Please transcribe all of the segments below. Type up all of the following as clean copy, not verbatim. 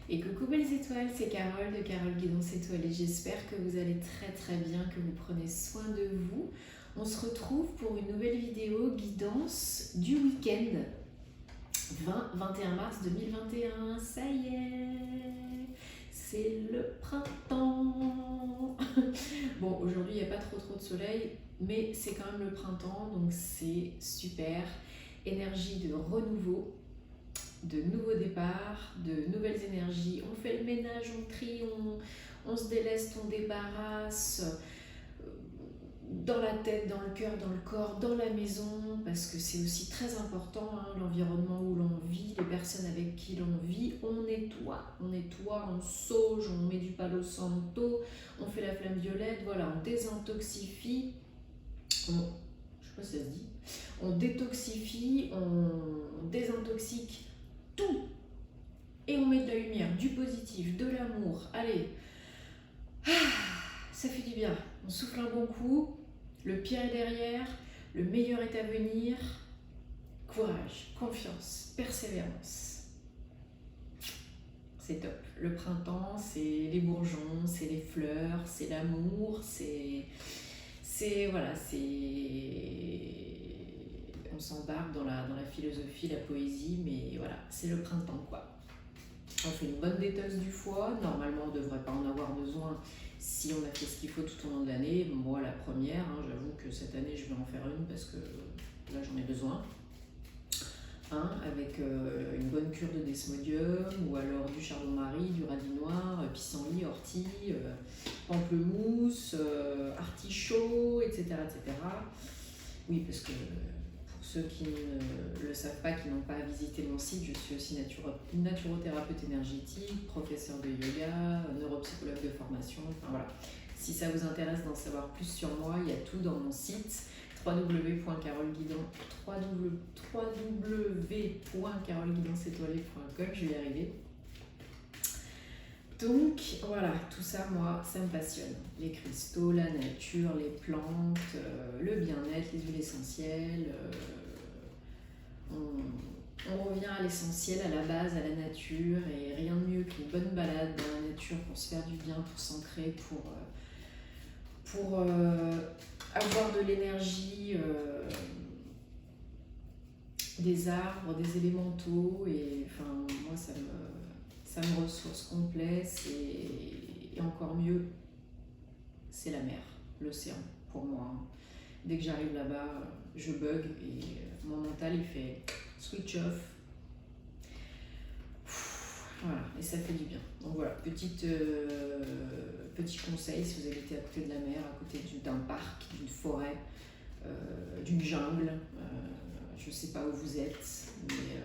Et coucou belles étoiles, c'est Carole de Carole Guidance Étoilée. J'espère que vous allez très très bien, que vous prenez soin de vous. On se retrouve pour une nouvelle vidéo guidance du week-end 20-21 mars 2021. Ça y est, c'est le printemps. Bon, aujourd'hui il n'y a pas trop de soleil, mais c'est quand même le printemps, donc c'est super. Énergie de renouveau, de nouveaux départs, de nouvelles énergies. On fait le ménage, on trie, on se déleste, on débarrasse dans la tête, dans le cœur, dans le corps, dans la maison, parce que c'est aussi très important, hein, l'environnement où l'on vit, les personnes avec qui l'on vit. On nettoie, on sauge, on met du palo santo, on fait la flamme violette, voilà, on désintoxifie, je sais pas si ça se dit, on détoxifie, on désintoxique tout, et on met de la lumière, du positif, de l'amour. Allez, ça fait du bien. On souffle un bon coup, le pire est derrière, le meilleur est à venir. Courage, confiance, persévérance. C'est top. Le printemps, c'est les bourgeons, c'est les fleurs, c'est l'amour, voilà, on s'embarque dans la philosophie, la poésie, mais voilà, c'est le printemps quoi. On fait une bonne détox du foie. Normalement, on ne devrait pas en avoir besoin si on a fait ce qu'il faut tout au long de l'année. Moi, la première, hein, j'avoue que cette année, je vais en faire une parce que là, j'en ai besoin. Avec une bonne cure de desmodium ou alors du chardon-marie, du radis noir, pissenlit, ortie, pamplemousse, artichaut, etc., etc. Oui, parce que pour ceux qui ne le savent pas, qui n'ont pas visité mon site, je suis aussi naturothérapeute énergétique, professeur de yoga, neuropsychologue de formation, enfin voilà. Si ça vous intéresse d'en savoir plus sur moi, il y a tout dans mon site www.caroleguidanceétoilée.com, je vais y arriver. Donc voilà, tout ça, moi, ça me passionne. Les cristaux, la nature, les plantes, le bien-être, les huiles essentielles. On revient à l'essentiel, à la base, à la nature, et rien de mieux qu'une bonne balade dans la nature pour se faire du bien, pour s'ancrer, pour avoir de l'énergie, des arbres, des élémentaux, et enfin, moi, ça me ressource complet, et encore mieux, c'est la mer, l'océan, pour moi. Dès que j'arrive là-bas, je bug, et mon mental, il fait switch off. Voilà, et ça fait du bien. Donc voilà, petit conseil, si vous habitez à côté de la mer, à côté d'un parc, d'une forêt, d'une jungle, je ne sais pas où vous êtes, mais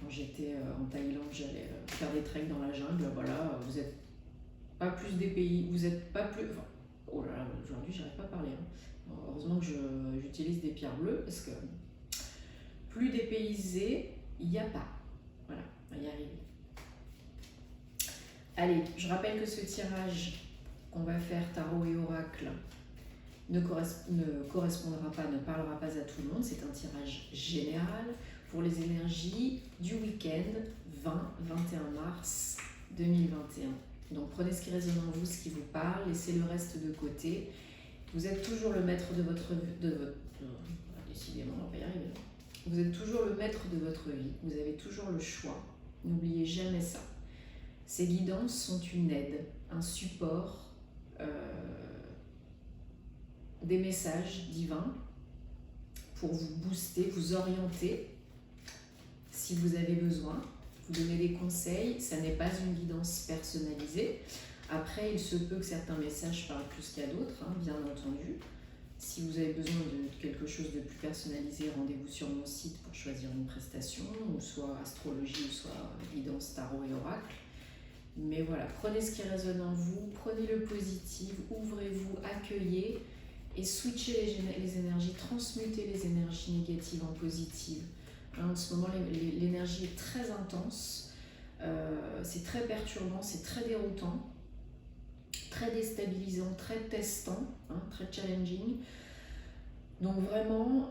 quand j'étais en Thaïlande, j'allais faire des treks dans la jungle. Voilà, vous n'êtes pas plus des pays, vous n'êtes pas plus. Enfin, oh là là, aujourd'hui, j'arrive pas à parler. Hein. Heureusement que j'utilise des pierres bleues parce que plus dépaysé, il n'y a pas. Voilà, on va y arriver. Allez, je rappelle que ce tirage qu'on va faire, tarot et oracle, ne correspondra pas, ne parlera pas à tout le monde. C'est un tirage général pour les énergies du week-end 20-21 mars 2021. Donc prenez ce qui résonne en vous, ce qui vous parle, laissez le reste de côté. Vous êtes toujours le maître de votre décidément, on va y arriver. Vous êtes toujours le maître de votre vie, vous avez toujours le choix. N'oubliez jamais ça. Ces guidances sont une aide, un support, des messages divins pour vous booster, vous orienter si vous avez besoin, vous donner des conseils. Ça n'est pas une guidance personnalisée. Après, il se peut que certains messages parlent plus qu'à d'autres, hein, bien entendu. Si vous avez besoin de quelque chose de plus personnalisé, rendez-vous sur mon site pour choisir une prestation, ou soit astrologie, ou soit guidance, tarot et oracle. Mais voilà, prenez ce qui résonne en vous, prenez le positif, ouvrez-vous, accueillez et switchez les énergies, transmutez les énergies négatives en positives. En ce moment, l'énergie est très intense, c'est très perturbant, c'est très déroutant, très déstabilisant, très testant, très challenging. Donc vraiment,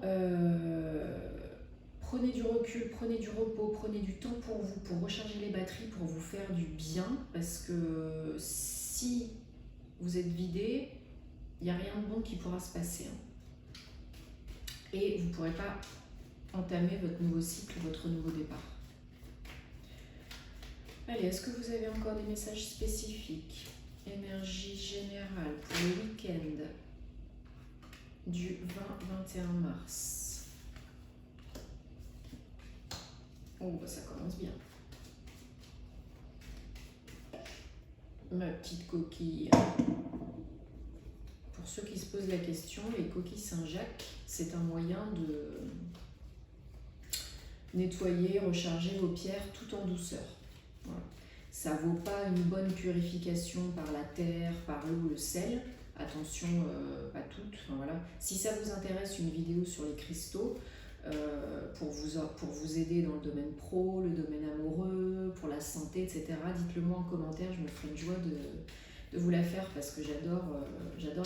prenez du recul, prenez du repos, prenez du temps pour vous, pour recharger les batteries, pour vous faire du bien, parce que si vous êtes vidé, il n'y a rien de bon qui pourra se passer. Et vous ne pourrez pas entamer votre nouveau cycle, votre nouveau départ. Allez, est-ce que vous avez encore des messages spécifiques? Énergie générale pour le week-end du 20-21 mars. Oh, bah ça commence bien. Ma petite coquille. Pour ceux qui se posent la question, les coquilles Saint-Jacques, c'est un moyen de nettoyer, recharger vos pierres tout en douceur. Voilà. Ça ne vaut pas une bonne purification par la terre, par l'eau, le sel. Attention, pas toutes. Enfin, voilà. Si ça vous intéresse, une vidéo sur les cristaux, pour vous aider dans le domaine pro, le domaine amoureux, pour la santé, etc., dites-le moi en commentaire, je me ferai une joie de vous la faire parce que j'adore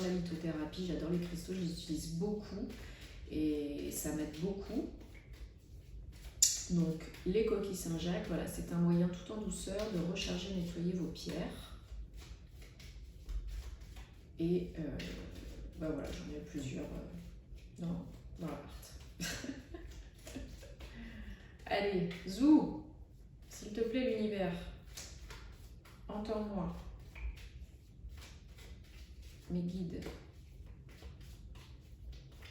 la lithothérapie, j'adore les cristaux, je les utilise beaucoup et ça m'aide beaucoup. Donc les coquilles Saint-Jacques, voilà, c'est un moyen tout en douceur de recharger, nettoyer vos pierres. Et bah voilà, j'en ai plusieurs dans l'appart. Allez, Zou, s'il te plaît l'univers, entends-moi. Mes guides.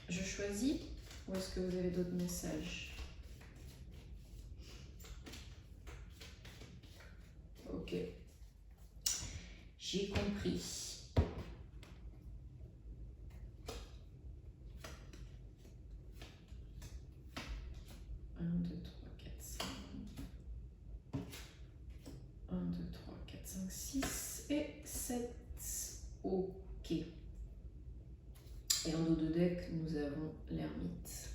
Je choisis ou est-ce que vous avez d'autres messages? Ok. J'ai compris. Un, deux, trois, quatre, cinq. 1, 2, 3, 4, 5, 6 et 7. Ok. Et en dos de deck, nous avons l'ermite.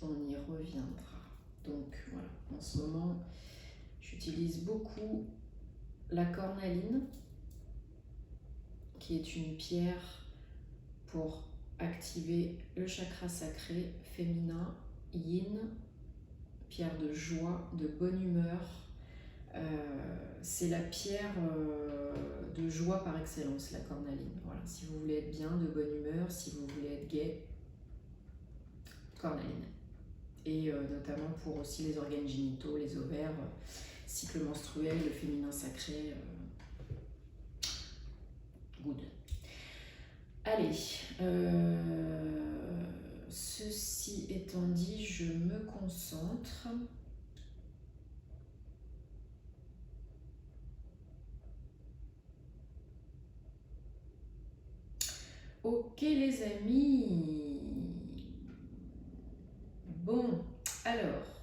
On y reviendra. Donc voilà, en ce moment, j'utilise beaucoup la cornaline, qui est une pierre pour activer le chakra sacré féminin, yin, pierre de joie, de bonne humeur. C'est la pierre de joie par excellence, la cornaline. Voilà, si vous voulez être bien, de bonne humeur, si vous voulez être gai, cornaline. Et notamment pour aussi les organes génitaux, les ovaires, cycle menstruel, le féminin sacré. Good. Allez, ceci étant dit, je me concentre. Ok les amis. Bon, alors,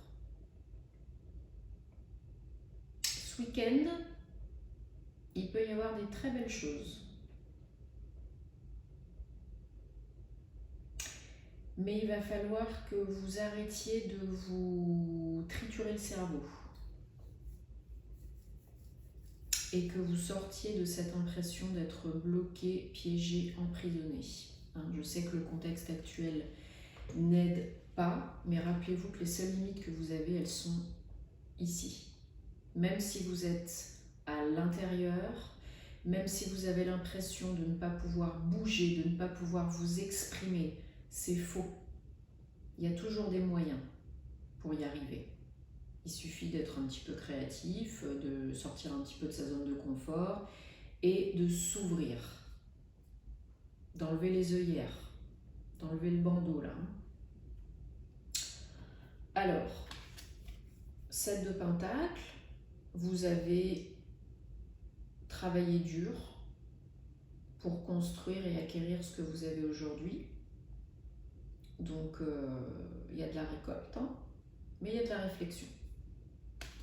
ce week-end, il peut y avoir des très belles choses. Mais il va falloir que vous arrêtiez de vous triturer le cerveau et que vous sortiez de cette impression d'être bloqué, piégé, emprisonné. Je sais que le contexte actuel n'aide pas, mais rappelez-vous que les seules limites que vous avez, elles sont ici. Même si vous êtes à l'intérieur, même si vous avez l'impression de ne pas pouvoir bouger, de ne pas pouvoir vous exprimer, c'est faux. Il y a toujours des moyens pour y arriver. Il suffit d'être un petit peu créatif, de sortir un petit peu de sa zone de confort et de s'ouvrir, d'enlever les œillères, d'enlever le bandeau là. Alors, 7 de Pentacle, vous avez travaillé dur pour construire et acquérir ce que vous avez aujourd'hui. Donc, il y a de la récolte, mais il y a de la réflexion.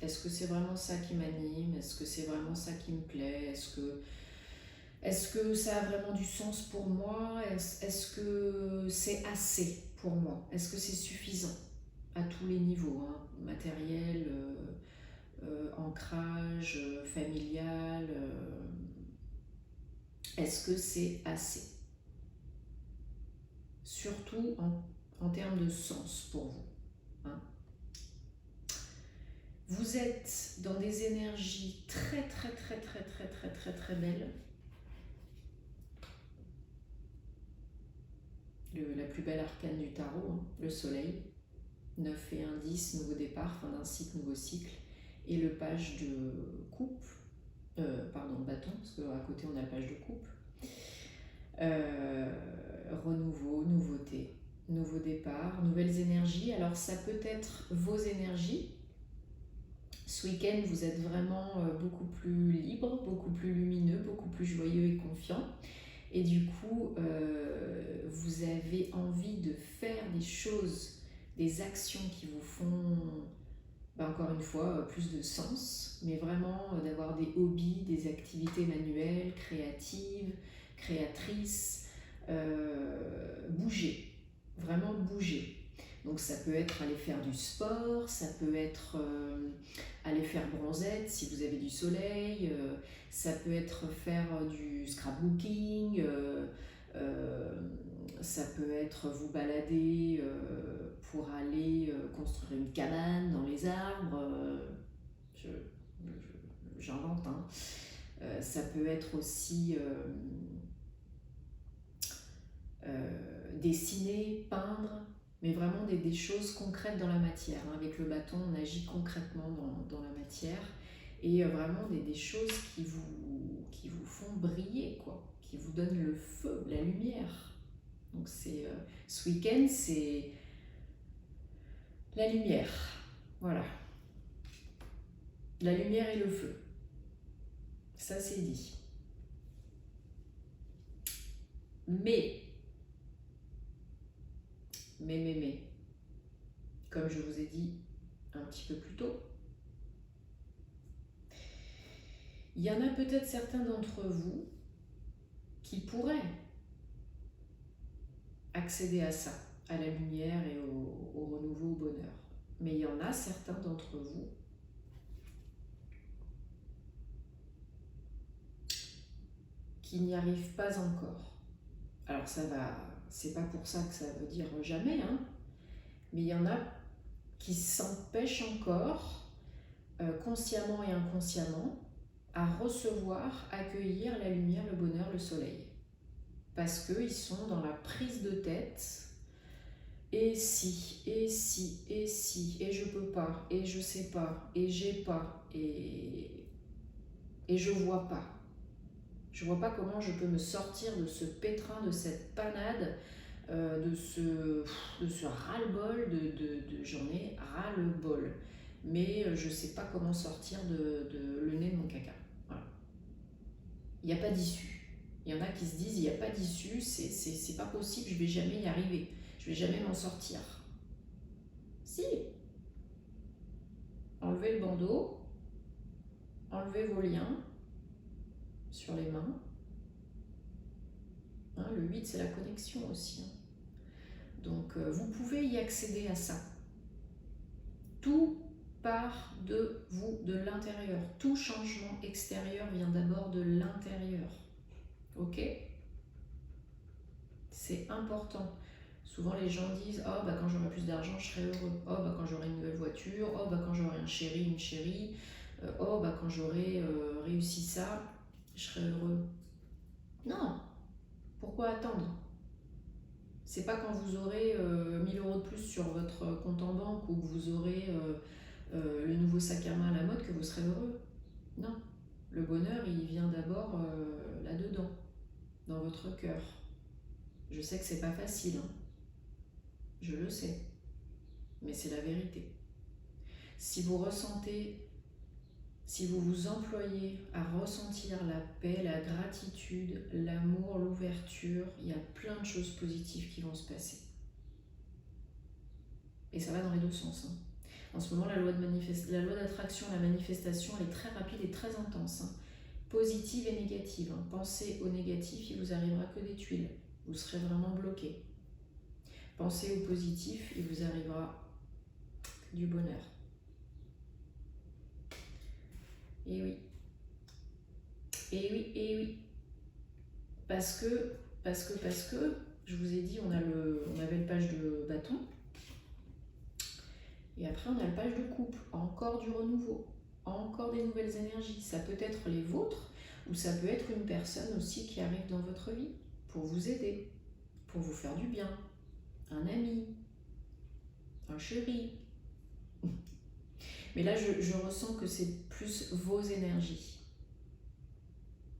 Est-ce que c'est vraiment ça qui m'anime? Est-ce que c'est vraiment ça qui me plaît? Est-ce que ça a vraiment du sens pour moi? Est-ce que c'est assez pour moi? Est-ce que c'est suffisant à tous les niveaux, matériel, ancrage, familial? Est-ce que c'est assez? Surtout en termes de sens pour vous. Hein. Vous êtes dans des énergies très belles. La plus belle arcane du tarot, hein, le soleil. 9 et 1, 10, nouveau départ, fin d'un cycle, nouveau cycle. Et le page de coupe, bâton, parce qu'à côté on a le page de coupe. Renouveau, nouveauté, nouveau départ, nouvelles énergies. Alors ça peut être vos énergies. Ce week-end, vous êtes vraiment beaucoup plus libre, beaucoup plus lumineux, beaucoup plus joyeux et confiant. Et du coup, vous avez envie de faire des choses, des actions qui vous font, encore une fois, plus de sens, mais vraiment d'avoir des hobbies, des activités manuelles, créatives, créatrices, bouger, vraiment bouger. Donc ça peut être aller faire du sport, ça peut être aller faire bronzette si vous avez du soleil, ça peut être faire du scrapbooking, ça peut être vous balader pour aller construire une cabane dans les arbres, j'invente, hein. Ça peut être aussi dessiner, peindre, mais vraiment des choses concrètes dans la matière. Hein. Avec le bâton, on agit concrètement dans la matière et vraiment des choses qui vous font briller, quoi, qui vous donnent le feu, la lumière. Donc c'est ce week-end, c'est la lumière, voilà. La lumière et le feu. Ça, c'est dit. Mais, comme je vous ai dit un petit peu plus tôt, il y en a peut-être certains d'entre vous qui pourraient accéder à ça, à la lumière et au renouveau, au bonheur. Mais il y en a certains d'entre vous qui n'y arrivent pas encore. Alors c'est pas pour ça que ça veut dire jamais, hein, mais il y en a qui s'empêchent encore, consciemment et inconsciemment, à recevoir, accueillir la lumière, le bonheur, le soleil. Parce qu'ils sont dans la prise de tête, et si, et je peux pas, et je sais pas, et j'ai pas, et je vois pas. Je vois pas comment je peux me sortir de ce pétrin, de cette panade, de ce ras-le-bol, j'en ai ras-le-bol. Mais je sais pas comment sortir de le nez de mon caca. Voilà. Il n'y a pas d'issue. Il y en a qui se disent, il n'y a pas d'issue, c'est pas possible, je vais jamais y arriver. Je vais jamais m'en sortir. Si. Enlevez le bandeau, enlevez vos liens sur les mains. Hein, le 8, c'est la connexion aussi. Hein. Donc, vous pouvez y accéder à ça. Tout part de vous, de l'intérieur. Tout changement extérieur vient d'abord de l'intérieur. Ok ? C'est important. Souvent, les gens disent « Oh, quand j'aurai plus d'argent, je serai heureux. Oh, quand j'aurai une nouvelle voiture. Oh, quand j'aurai un chéri, une chérie. Oh, quand j'aurai réussi ça, je serai heureux. » Non. Pourquoi attendre ? C'est pas quand vous aurez 1000 € de plus sur votre compte en banque ou que vous aurez le nouveau sac à main à la mode que vous serez heureux. Non. Le bonheur, il vient d'abord là-dedans, dans votre cœur. Je sais que c'est pas facile, hein. Je le sais. Mais c'est la vérité. Si vous ressentez, si vous vous employez à ressentir la paix, la gratitude, l'amour, l'ouverture, il y a plein de choses positives qui vont se passer. Et ça va dans les deux sens. Hein. En ce moment, la loi d'attraction, la manifestation, elle est très rapide et très intense. Hein. Positive et négative. Hein. Pensez au négatif, il vous arrivera que des tuiles. Vous serez vraiment bloqué. Pensez au positif, il vous arrivera du bonheur. Et oui. Et oui, et oui. Parce que Je vous ai dit, on avait le page de bâton. Et après, on a le page de coupe. Encore du renouveau. Encore des nouvelles énergies. Ça peut être les vôtres ou ça peut être une personne aussi qui arrive dans votre vie pour vous aider, pour vous faire du bien. Un ami, un chéri. Mais là, je ressens que c'est plus vos énergies.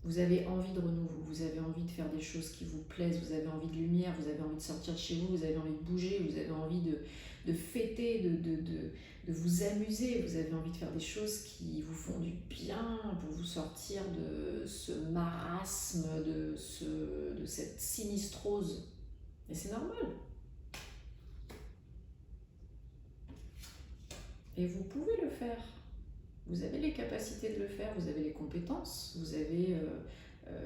Vous avez envie de renouveau, vous avez envie de faire des choses qui vous plaisent, vous avez envie de lumière, vous avez envie de sortir de chez vous, vous avez envie de bouger, vous avez envie de fêter, de vous amuser, vous avez envie de faire des choses qui vous font du bien pour vous sortir de ce marasme, de cette sinistrose. Et c'est normal. Et vous pouvez le faire. Vous avez les capacités de le faire, vous avez les compétences, vous avez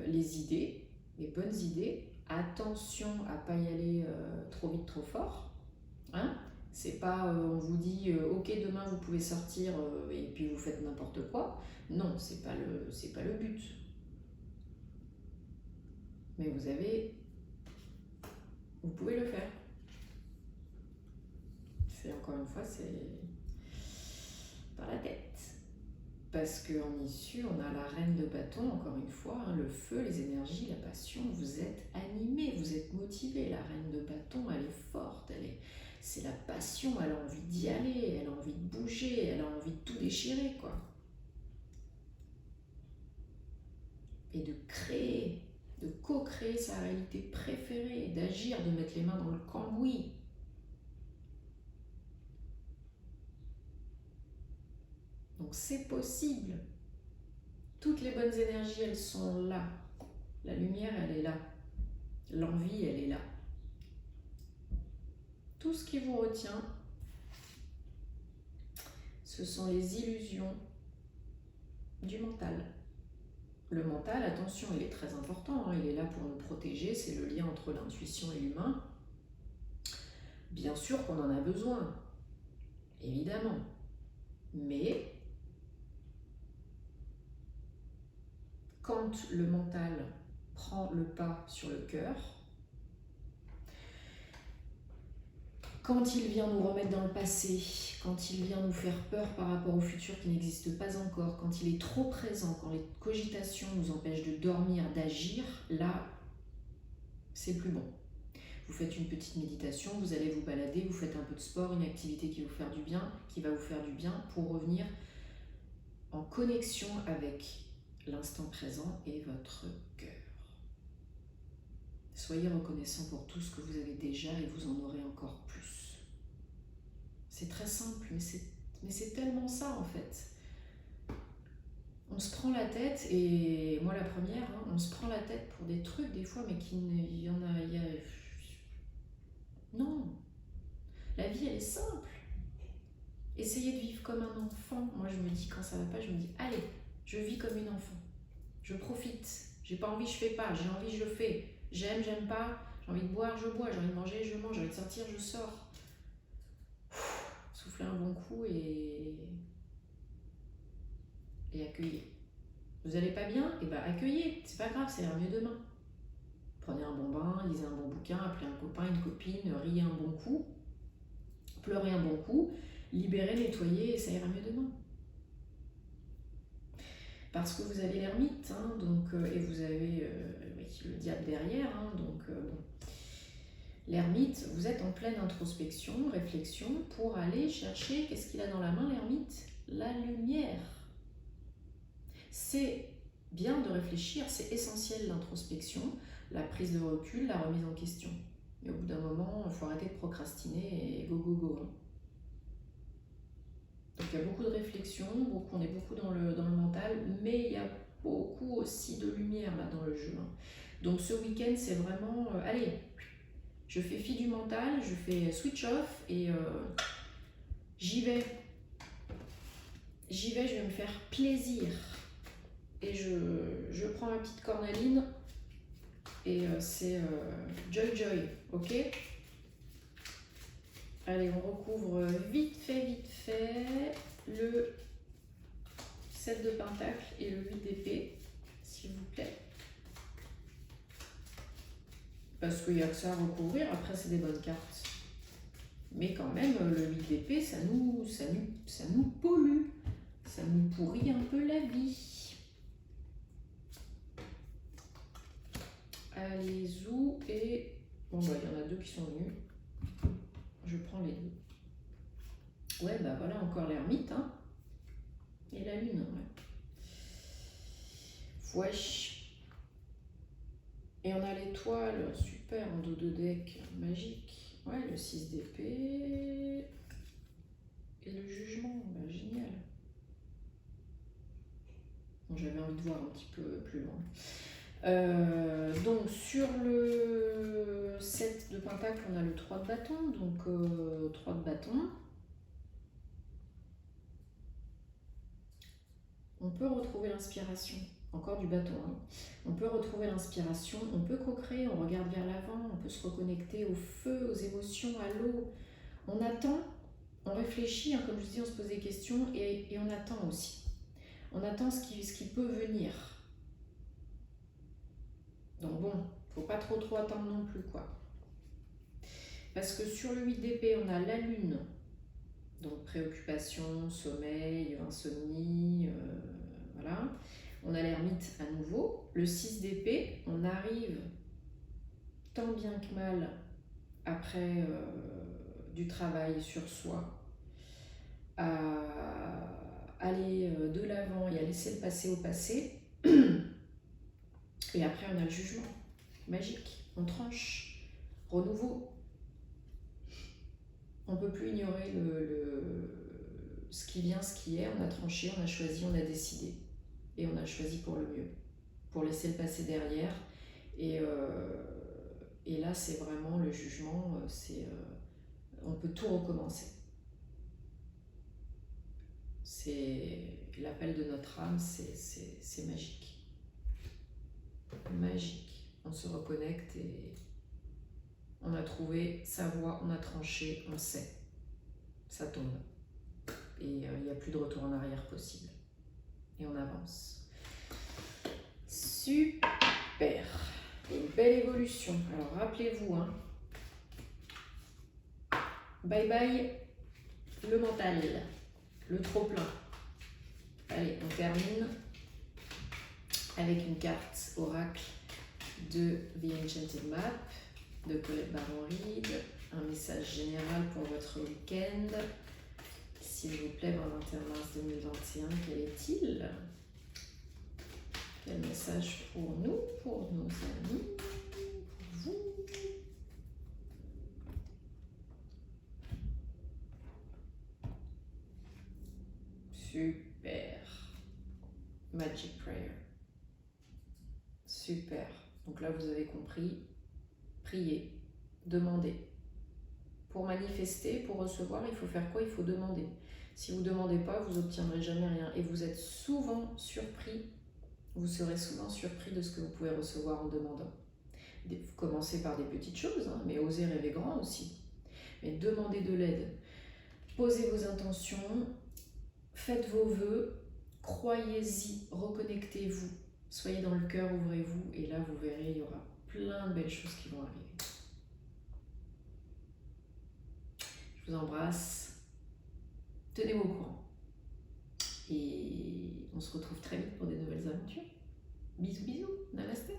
les idées, les bonnes idées. Attention à ne pas y aller trop vite, trop fort. Hein? C'est pas on vous dit ok demain vous pouvez sortir et puis vous faites n'importe quoi. Non, c'est pas le but. Mais vous pouvez le faire. C'est encore une fois, c'est dans la tête. Parce qu'en issue, on a la reine de bâton, encore une fois, hein, le feu, les énergies, la passion, vous êtes animé, vous êtes motivé. La reine de bâton, elle est forte, c'est la passion, elle a envie d'y aller, elle a envie de bouger, elle a envie de tout déchirer, quoi. Et de créer, de co-créer sa réalité préférée, d'agir, de mettre les mains dans le cambouis. Donc c'est possible. Toutes les bonnes énergies, elles sont là. La lumière, elle est là. L'envie, elle est là. Tout ce qui vous retient, ce sont les illusions du mental. Le mental, attention, il est très important, hein, il est là pour nous protéger, c'est le lien entre l'intuition et l'humain. Bien sûr qu'on en a besoin, évidemment. Mais quand le mental prend le pas sur le cœur, quand il vient nous remettre dans le passé, quand il vient nous faire peur par rapport au futur qui n'existe pas encore, quand il est trop présent, quand les cogitations nous empêchent de dormir, d'agir, là, c'est plus bon. Vous faites une petite méditation, vous allez vous balader, vous faites un peu de sport, une activité qui va vous faire du bien pour revenir en connexion avec l'instant présent et votre cœur. Soyez reconnaissant pour tout ce que vous avez déjà et vous en aurez encore plus. C'est très simple, mais c'est tellement ça en fait. On se prend la tête, et moi la première, hein, on se prend la tête pour des trucs des fois, mais non, la vie elle est simple. Essayez de vivre comme un enfant. Moi je me dis quand ça va pas, je me dis allez, je vis comme une enfant. Je profite. J'ai pas envie, je fais pas. J'ai envie, je le fais. J'aime pas. J'ai envie de boire, je bois. J'ai envie de manger, je mange. J'ai envie de sortir, je sors. Soufflez un bon coup et accueillez. Vous allez pas bien? Et ben accueillez. C'est pas grave, ça ira mieux demain. Prenez un bon bain, lisez un bon bouquin, appelez un copain, une copine, riez un bon coup, pleurez un bon coup, libérez, nettoyez et ça ira mieux demain. Parce que vous avez l'ermite, hein, donc, et vous avez le diable derrière, hein, donc bon. L'ermite, vous êtes en pleine introspection, réflexion, pour aller chercher, qu'est-ce qu'il a dans la main l'ermite? La lumière. C'est bien de réfléchir, c'est essentiel l'introspection, la prise de recul, la remise en question. Mais au bout d'un moment, il faut arrêter de procrastiner et go go go. Hein. Donc il y a beaucoup de réflexion, on est beaucoup dans le mental, mais il y a beaucoup aussi de lumière là dans le jeu. Hein. Donc ce week-end, c'est vraiment, allez, je fais fi du mental, je fais switch off et j'y vais, je vais me faire plaisir. Et je prends ma petite cornaline et c'est Joy Joy, ok? Allez, on recouvre vite fait le 7 de pentacle et le 8 d'épée, s'il vous plaît. parce qu'il n'y a que ça à recouvrir. Après, c'est des bonnes cartes. Mais quand même, le 8 d'épée, ça nous pollue. Ça nous pourrit un peu la vie. Allez, zou et... Bon, bah, il y en a deux qui sont venus. Je prends les deux. Ouais, bah voilà, encore l'ermite, hein. Et la lune, ouais. Wesh. Et on a l'étoile, super, en dos de deck, magique. Ouais, le 6 d'épée. Et le jugement, bah, génial. Bon, j'avais envie de voir un petit peu plus loin. Donc sur le 7 de pentacle, on a le 3 de bâton. Donc 3 de bâton. On peut retrouver l'inspiration. Encore du bâton. Hein. On peut retrouver l'inspiration, on peut co-créer, on regarde vers l'avant, on peut se reconnecter au feu, aux émotions, à l'eau. On attend, on réfléchit, hein, comme je dis, on se pose des questions et on attend aussi. On attend ce qui peut venir. Donc bon, faut pas trop attendre non plus, quoi. Parce que sur le 8 d'épée, on a la lune. Donc préoccupation, sommeil, insomnie, voilà. On a l'ermite à nouveau. Le 6 d'épée, on arrive tant bien que mal après du travail sur soi à aller de l'avant et à laisser le passé au passé. Et après, on a le jugement magique. On tranche. Renouveau. On ne peut plus ignorer ce qui vient, ce qui est. On a tranché, on a choisi, on a décidé. Et on a choisi pour le mieux. Pour laisser le passé derrière. Et là, c'est vraiment le jugement. On peut tout recommencer. C'est l'appel de notre âme, c'est magique. Magique. On se reconnecte et on a trouvé sa voie, on a tranché, on sait. Ça tombe. Et il n'y a plus de retour en arrière possible. Et on avance. Super. Une belle évolution. Alors rappelez-vous, hein. Bye bye le mental, le trop-plein. Allez, on termine avec une carte oracle de The Enchanted Map de Colette Baron-Reid. Un message général pour votre week-end. S'il vous plaît, le 21 mars 2021, quel est-il? Quel message pour nous, pour nos amis, pour vous? Super. Magic Prayer. Super. Donc là, vous avez compris. Prier. Demander. Pour manifester, pour recevoir, il faut faire quoi? Il faut demander. Si vous ne demandez pas, vous n'obtiendrez jamais rien. Et vous êtes souvent surpris. Vous serez souvent surpris de ce que vous pouvez recevoir en demandant. Commencez par des petites choses, hein, mais osez rêver grand aussi. Mais demandez de l'aide. Posez vos intentions. Faites vos vœux. Croyez-y. Reconnectez-vous. Soyez dans le cœur, ouvrez-vous. Et là, vous verrez, il y aura plein de belles choses qui vont arriver. Je vous embrasse. Tenez-moi au courant. Et on se retrouve très vite pour des nouvelles aventures. Bisous, bisous. Namasté.